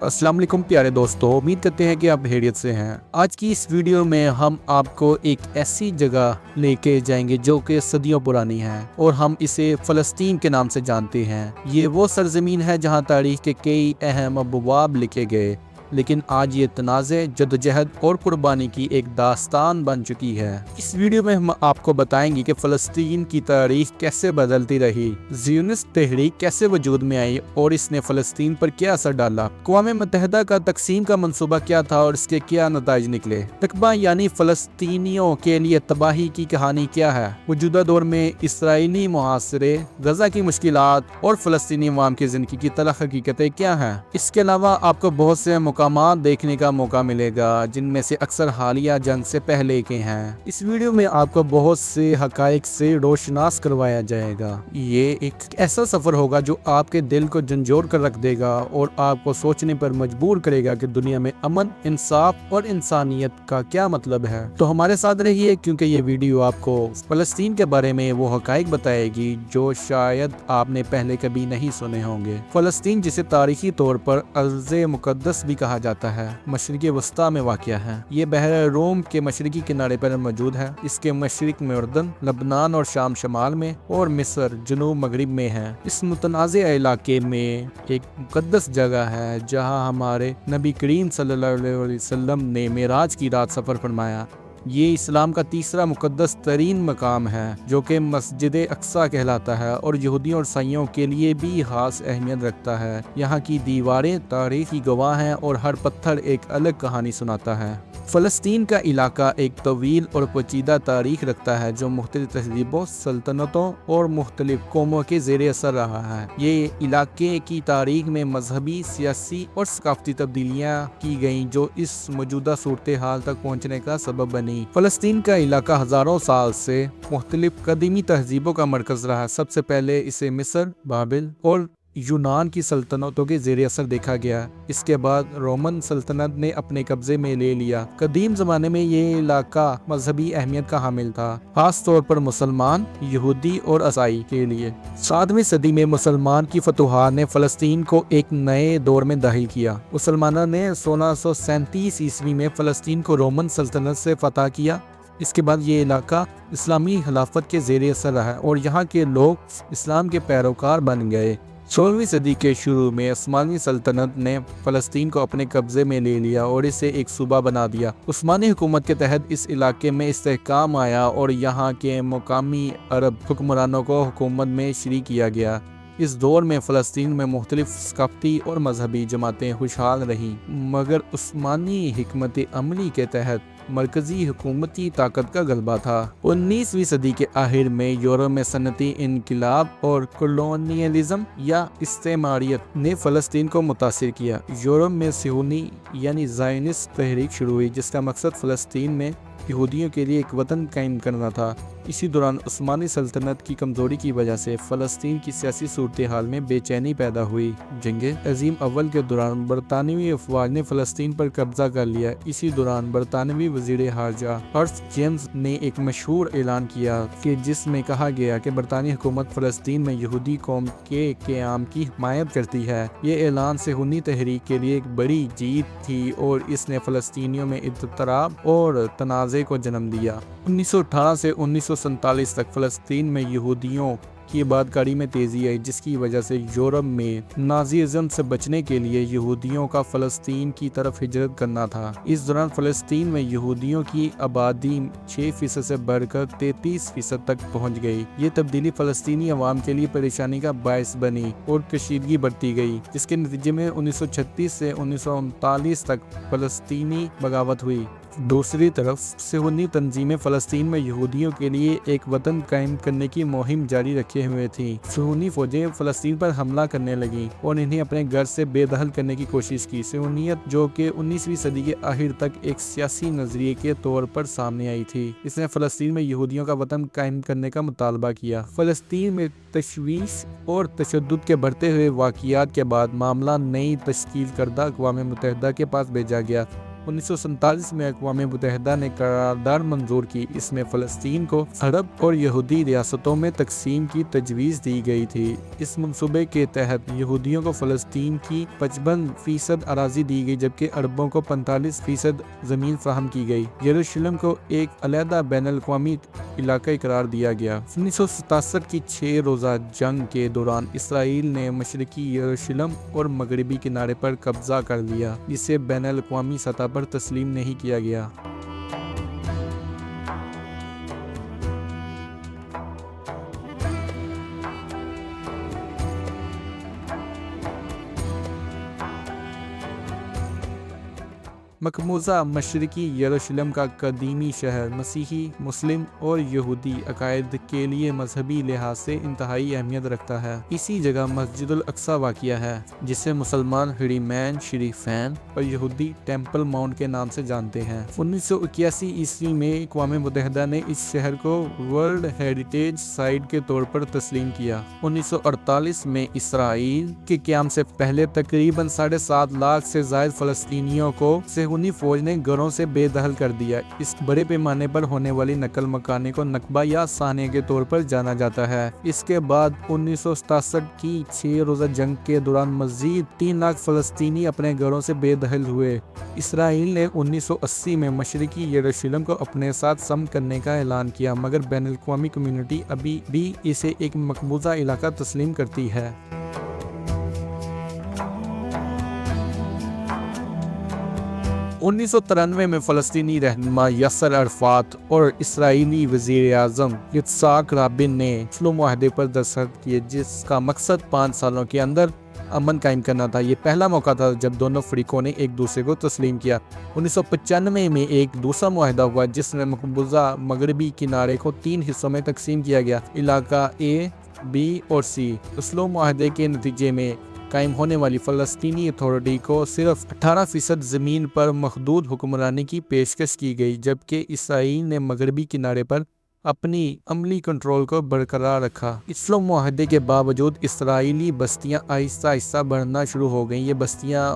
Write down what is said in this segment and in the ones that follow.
अस्सलाम वालेकुम प्यारे दोस्तों, उम्मीद करते हैं कि आप खैरियत से हैं। आज की इस वीडियो में हम आपको एक ऐसी जगह लेके जाएंगे जो कि सदियों पुरानी है और हम इसे फ़लस्तीन के नाम से जानते हैं। ये वो सरजमीन है जहां तारीख के कई अहम अबवाब लिखे गए, लेकिन आज ये तनाज़े, जद्दोजहद और कुर्बानी की एक दास्तान बन चुकी है। इस वीडियो में हम आपको बताएंगे कि फ़लस्तीन की तारीख कैसे बदलती रही, ज़ियोनिस्ट तहरीक कैसे वजूद में आई और इसने फ़लस्तीन पर क्या असर डाला, अक़वाम मुत्तहिदा का तकसीम का मंसूबा क्या था और इसके क्या नताइज निकले, नकबा यानी फ़लस्तीनियों के लिए तबाही की कहानी क्या है, मौजूदा दौर में इसराइली मुहासरे, गजा की मुश्किलात और फ़लस्तीनी अवाम की ज़िंदगी की तलख़ हकीकतें क्या हैं। इसके अलावा आपको बहुत से मुकामात देखने का मौका मिलेगा जिनमें से अक्सर हालिया जंग से पहले के हैं। इस वीडियो में आपको बहुत से हकाइक से रोशनास करवाया जाएगा। ये एक ऐसा सफर होगा जो आपके दिल को झंझोर कर रख देगा और आपको सोचने पर मजबूर करेगा कि दुनिया में अमन, इंसाफ और इंसानियत का क्या मतलब है। तो हमारे साथ रहिए क्योंकि ये वीडियो आपको फलस्तीन के बारे में वो हकाइक बताएगी जो शायद आपने पहले कभी नहीं सुने होंगे। फलस्तीन, जिसे तारीखी तौर पर अर्ज़े मुक़द्दस भी कहा जाता है, मशरिक़ी वस्ता में वाक़िया है। ये बहर रोम के मशरिकी किनारे पर मौजूद है। इसके मशरिक में उर्दन, लबनान और शाम शमाल में और मिस्र जनूब मगरिब में है। इस मुतनाज़े इलाके में एक मुक़द्दस जगह है जहाँ हमारे नबी करीम सल्लल्लाहु अलैहि वसल्लम ने मेराज की रात सफ़र फरमाया। ये इस्लाम का तीसरा मुक़द्दस तरीन मकाम है जो कि मस्जिद अक्सा कहलाता है और यहूदियों और ईसाइयों के लिए भी खास अहमियत रखता है। यहाँ की दीवारें तारीखी गवाह हैं और हर पत्थर एक अलग कहानी सुनाता है। फ़लस्तीन का इलाका एक तवील और पेचीदा तारीख रखता है जो मुख्तलिफ तहजीबों, सल्तनतों और मुख्तलिफ कौमों के ज़ेर असर रहा है। ये इलाके की तारीख में मजहबी, सियासी और सकाफती तब्दीलियाँ की गईं जो इस मौजूदा सूरत हाल तक पहुँचने का सबब बनी। फ़लस्तीन का इलाका हज़ारों साल से मुख्तलिफ कदीमी तहजीबों का मरकज़ रहा। सबसे पहले इसे मिस्र, बाबिल और यूनान की सल्तनतों के ज़ेर असर देखा गया। इसके बाद रोमन सल्तनत ने अपने कब्जे में ले लिया। कदीम ज़माने में ये इलाका मजहबी अहमियत का हामिल था, खास तौर पर मुसलमान, यहूदी और ईसाई के लिए। 7वीं सदी में मुसलमान की फतुहात ने फ़लस्तीन को एक नए दौर में दाखिल किया। मुसलमानों ने 1637 ईस्वी में फ़लस्तीन को रोमन सल्तनत से फतह किया। इसके बाद ये इलाका इस्लामी खिलाफत के ज़ेर असर रहा और यहाँ के लोग इस्लाम के पैरोकार बन गए। 16वीं सदी के शुरू में उस्मानी सल्तनत ने फ़लस्तीन को अपने कब्ज़े में ले लिया और इसे एक सूबा बना दिया। उस्मानी हुकूमत के तहत इस इलाके में इस्तेहकाम आया और यहाँ के मुकामी अरब हुक्मरानों को हुकूमत में शरीक किया गया। इस दौर में फ़लस्तीन में मुख्तलिफ सकाफ़ती और मजहबी जमातें खुशहाल रहीं, मगर उस्मानी हिकमत अमली के तहत मरकज़ी हुकूमती ताकत का गलबा था। 19वीं सदी के आखिर में यूरोप में सनती इनकलाब और कॉलोनियलिज्म या इस्तेमारियत ने फ़लस्तीन को मुतासिर किया। यूरोप में सियोनी यानी ज़ायनिस्ट तहरीक शुरू हुई जिसका मकसद फ़लस्तीन में यहूदियों के लिए एक वतन कायम करना था। इसी दौरान उस्मानी सल्तनत की कमज़ोरी की वजह से फ़लस्तीन की सियासी सूरत हाल में बेचैनी पैदा हुई। जंगे अजीम अव्वल के दौरान बरतानवी अफवाज ने फ़लस्तीन पर कब्जा कर लिया। इसी दौरान बरतानवी वज़ीर ख़ारजा हर्स जेम्स ने एक मशहूर ऐलान किया कि जिसमें कहा गया कि बरतानी हुकूमत फ़लस्तीन में यहूदी कौम के क़याम की हिमायत करती है। ये ऐलान सियोनी तहरीक के लिए एक बड़ी जीत थी और इसने फ़लस्तीनियों में इत्तराब और तनाज़े को जन्म दिया। 1918 से 1947 तक फ़लस्तीन में यहूदियों की आबादकारी में तेज़ी आई, जिसकी वजह से यूरोप में नाज़ीज़म से बचने के लिए यहूदियों का फ़लस्तीन की तरफ हिजरत करना था। इस दौरान फ़लस्तीन में यहूदियों की आबादी 6% से बढ़कर 33% तक पहुंच गई। ये तब्दीली फ़लस्तीनी अवाम के लिए परेशानी का बायस बनी और कशीदगी बढ़ती गई, जिसके नतीजे में 1936 से 1939 तक फ़लस्तीनी बगावत हुई। दूसरी तरफ सियोनी तंजीमें फ़लस्तीन में यहूदियों के लिए एक वतन कायम करने की मुहिम जारी रखे हुए थी। सियोनी फौजें फ़लस्तीन पर हमला करने लगीं और इन्हें अपने घर से बेदखल करने की कोशिश की। सियोनियत, जो कि 19वीं सदी के आखिर तक एक सियासी नजरिए के तौर पर सामने आई थी, इसने फ़लस्तीन में यहूदियों का वतन कायम करने का मुतालबा किया। फ़लस्तीन में तशवीश और तशद्दुद के बढ़ते हुए वाक़ियात के बाद मामला नई तश्कील करदा अक़वाम मुत्तहिदा के पास भेजा गया। 1947 में अक़वाम मुत्तहिदा ने करारदाद मंजूर की। इसमें फ़लस्तीन को अरब और यहूदी रियासतों में तकसीम की तजवीज़ दी गई थी। इस मंसूबे के तहत यहूदियों को फ़लस्तीन की 55% अराज़ी दी गई, जबकि अरबों को 45% ज़मीन फराहम की गई। यरूशलेम को एक अलहदा बैनुल-अक़वामी इलाका करार दिया गया। 1967 की 6 रोज़ा जंग के दौरान इसराइल ने मशरकी यरूशलेम और मगरबी किनारे पर कब्जा कर लिया, जिसे बैनुल-अक़वामी सतह पर तस्लीम नहीं किया गया। मकबूजा मशरकी यरूशलेम का कदीमी शहर मसीही, मुस्लिम और यहूदी अकायद के लिए मजहबी लिहाज से इंतहाई अहमियत रखता है। इसी जगह मस्जिदुल अक्सा वाक़िया है, जिसे मुसलमान हरीमैन शरीफैन और यहूदी टेम्पल माउंट के नाम से जानते हैं। 1981 ईस्वी में अक़वाम मुत्तहिदा ने इस शहर को वर्ल्ड हेरिटेज साइट के तौर पर तस्लीम किया। 1948 में इसराइल के क़याम से पहले तकरीबन 7.5 लाख से ज़ायद फ़लस्तीनियों को सेहूनी फौज ने घरों से बेदखल कर दिया। इस बड़े पैमाने पर होने वाली नकल मकानी को नकबा या सानिया के तौर पर जाना जाता है। इसके बाद 1967 की 6 रोज़ा जंग के दौरान मज़ीद 3 लाख फ़लस्तीनी अपने घरों से बेदखल हुए। इसराइल ने 1980 में मशरकी यरूशलेम को अपने साथ सम करने का ऐलान किया, मगर बैनुल-अक़वामी कम्युनिटी अभी भी इसे एक मकबूजा इलाका तस्लीम करती है। 1993 में फ़लस्तीनी रहनुमा यासर अराफ़ात और इसराइली वज़ीर-ए-आज़म इत्साक राबिन ने ओस्लो मुआहदे पर दस्तखत किए, जिसका मकसद 5 सालों के अंदर अमन कायम करना था। ये पहला मौका था जब दोनों फरीकों ने एक दूसरे को तस्लीम किया। 1995 में एक दूसरा मुआहदा हुआ, जिसमें मकबूजा मगरबी किनारे को 3 हिस्सों में तकसीम किया गया, इलाका ए, बी और सी। ओस्लो मुआहदे के नतीजे में कायम होने वाली फ़लस्तीनी अथॉरिटी को सिर्फ 18% ज़मीन पर महदूद हुक्मरानी की पेशकश की गई, जबकि इसराइल ने मगरबी किनारे पर अपनी अमली कंट्रोल को बरकरार रखा। ओस्लो मुआहदे के बावजूद इसराइली बस्तियां आहिस्ता आहिस्ता बढ़ना शुरू हो गईं। ये बस्तियां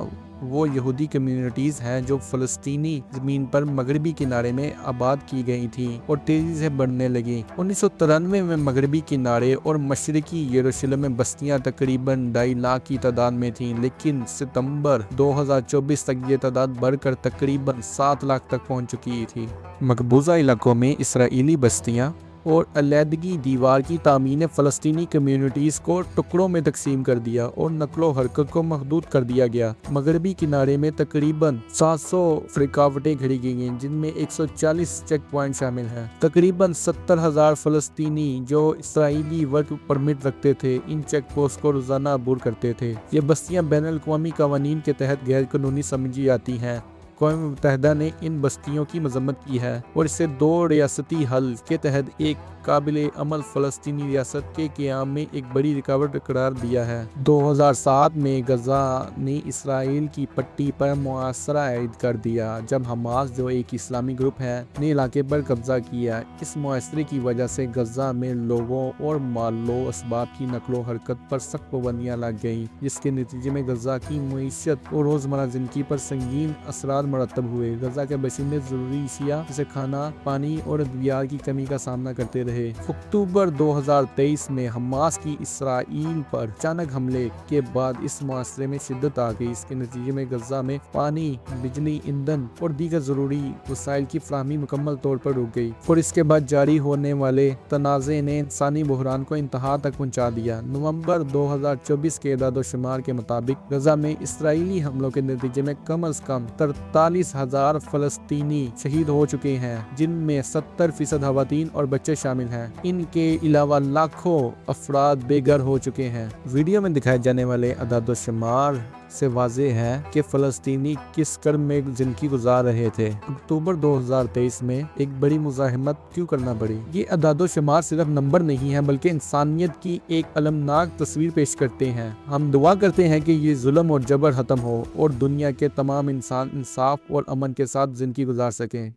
वो यहूदी कम्युनिटीज़ हैं जो फ़लस्तीनी ज़मीन पर मगरबी किनारे में आबाद की गई थी और तेज़ी से बढ़ने लगी। 1993 में मगरबी किनारे और मशरकी यरूशलेम में बस्तियां तकरीबन 2.5 लाख की तादाद में थीं, लेकिन सितंबर 2024 तक ये तादाद बढ़कर तकरीबन 7 लाख तक पहुंच चुकी थी। मकबूजा इलाकों में इसराइली बस्तियां और अलहदगी दीवार की तामीर ने फ़लस्तीनी कम्युनिटीज़ को टुकड़ों में तकसीम कर दिया और नकलो हरकत को महदूद कर दिया गया। मगरबी किनारे में तकरीबन 700 रुकावटें खड़ी की गईं, जिनमें 140 चेक पॉइंट शामिल हैं। तकरीबन 70,000 फ़लस्तीनी जो इसराइली वर्क परमिट रखते थे, इन चेक पोस्ट को रोज़ाना अबूर करते थे। ये बस्तियाँ बैनुल-अक़वामी क़वानीन के तहत गैर कानूनी समझी जाती हैं। अक़वाम मुत्तहिदा ने इन बस्तियों की मजम्मत की है और इसे 2 रियासती हल के तहत एक काबिल अमल फ़लस्तीनी रियासत के क़याम में एक बड़ी रुकावट करार दिया है। 2007 में गज़ा ने इसराइल की पट्टी पर मुआसरा ऐद कर दिया, जब हमास, जो एक इस्लामी ग्रुप है, ने इलाके पर कब्जा किया। इस मुआसरे की वजह से गज़ा में लोगों और मालो असबाब की नकलो हरकत पर सख्त पाबंदियाँ लग गईं, जिसके नतीजे में गज़ा की मईशत और रोज़मर्रा ज़िंदगी पर संगीन असरात मरतब हुए। गज़ा के बाशिंदे ज़रूरी अशिया जैसे खाना, पानी और अद्वियात की कमी का सामना करते रहे। अक्टूबर 2023 में हमास की इसराइल पर अचानक हमले के बाद इस मुआसरे में शिद्दत आ गई। इसके नतीजे में गज़ा में पानी, बिजली, ईंधन और दीगर ज़रूरी वसाइल की फराहमी मुकम्मल तौर पर रुक गई और इसके बाद जारी होने वाले तनाज़े ने इंसानी बहरान को इंतहा तक पहुँचा दिया। नवंबर 2024 के एदाद-ओ-शुमार के मुताबिक गज़ा में इसराइली हमलों के नतीजे में कम अज़ कम 43,000 फ़लस्तीनी शहीद हो चुके हैं, जिनमें 70% ख़वातीन और बच्चे शामिल हैं। इनके अलावा लाखों अफराद बेघर हो चुके हैं। वीडियो में दिखाए जाने वाले अदाद-ओ-शुमार से वाज़ेह है कि फ़लस्तीनी किस कर्म में ज़िंदगी गुजार रहे थे। अक्टूबर 2023 में एक बड़ी मुज़ाहमत क्यों करना पड़ी? ये अदाद-ओ-शुमार सिर्फ नंबर नहीं है, बल्कि इंसानियत की एक अलमनाक तस्वीर पेश करते हैं। हम दुआ करते हैं कि ये जुल्म और जबर ख़त्म हो और दुनिया के तमाम इंसान इंसाफ और अमन के साथ ज़िंदगी गुजार सकें।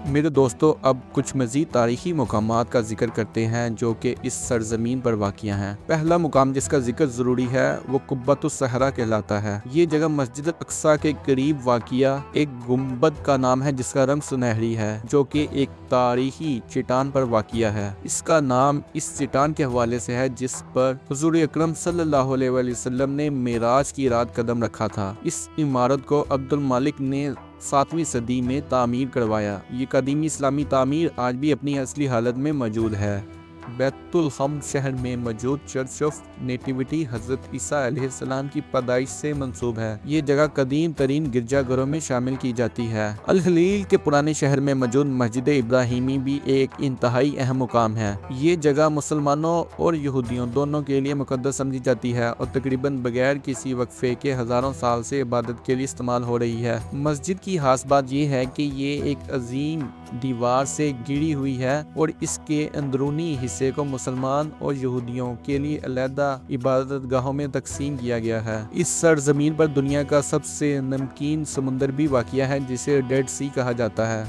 میرے دوستوں اب کچھ مزید تاریخی مقامات کا ذکر کرتے ہیں جو کہ اس سرزمین پر واقع ہیں۔ پہلا مقام جس کا ذکر ضروری ہے وہ قبۃ الصحرا کہلاتا ہے۔ یہ جگہ مسجد الاقصی کے قریب واقع ایک گنبد کا نام ہے جس کا رنگ سنہری ہے، جو کہ ایک تاریخی چٹان پر واقع ہے۔ اس کا نام اس چٹان کے حوالے سے ہے جس پر حضور اکرم صلی اللہ علیہ وسلم نے معراج کی رات قدم رکھا تھا۔ اس عمارت کو عبد المالک نے 7ویں صدی میں تعمیر کروایا۔ یہ قدیمی اسلامی تعمیر آج بھی اپنی اصلی حالت میں موجود ہے۔ بیت الحم شہر میں موجود چرچ آف نیٹیوٹی حضرت عیسیٰ علیہ السلام کی پیدائش سے منسوب ہے۔ یہ جگہ قدیم ترین گرجا گھروں میں شامل کی جاتی ہے۔ الخلیل کے پرانے شہر میں موجود مسجد ابراہیمی بھی ایک انتہائی اہم مقام ہے۔ یہ جگہ مسلمانوں اور یہودیوں دونوں کے لیے مقدس سمجھی جاتی ہے اور تقریباً بغیر کسی وقفے کے ہزاروں سال سے عبادت کے لیے استعمال ہو رہی ہے۔ مسجد کی خاص بات یہ ہے کہ یہ ایک عظیم دیوار سے گھری ہوئی ہے اور اس کے اندرونی حصے کو مسلمان اور یہودیوں کے لیے علیحدہ عبادت گاہوں میں تقسیم کیا گیا ہے۔ اس سرزمین پر دنیا کا سب سے نمکین سمندر بھی واقع ہے جسے ڈیڈ سی کہا جاتا ہے۔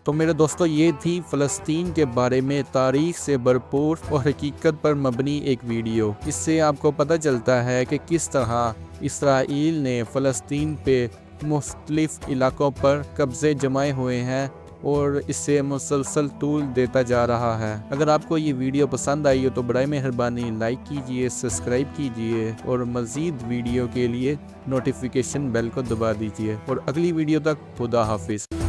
تو میرے دوستو یہ تھی فلسطین کے بارے میں تاریخ سے بھرپور اور حقیقت پر مبنی ایک ویڈیو۔ اس سے آپ کو پتہ چلتا ہے کہ کس طرح اسرائیل نے فلسطین پہ مختلف علاقوں پر قبضے جمائے ہوئے ہیں اور اس سے مسلسل طول دیتا جا رہا ہے۔ اگر آپ کو یہ ویڈیو پسند آئی ہو تو برائے مہربانی لائک کیجئے، سبسکرائب کیجئے اور مزید ویڈیو کے لیے نوٹیفیکیشن بیل کو دبا دیجئے۔ اور اگلی ویڈیو تک خدا حافظ۔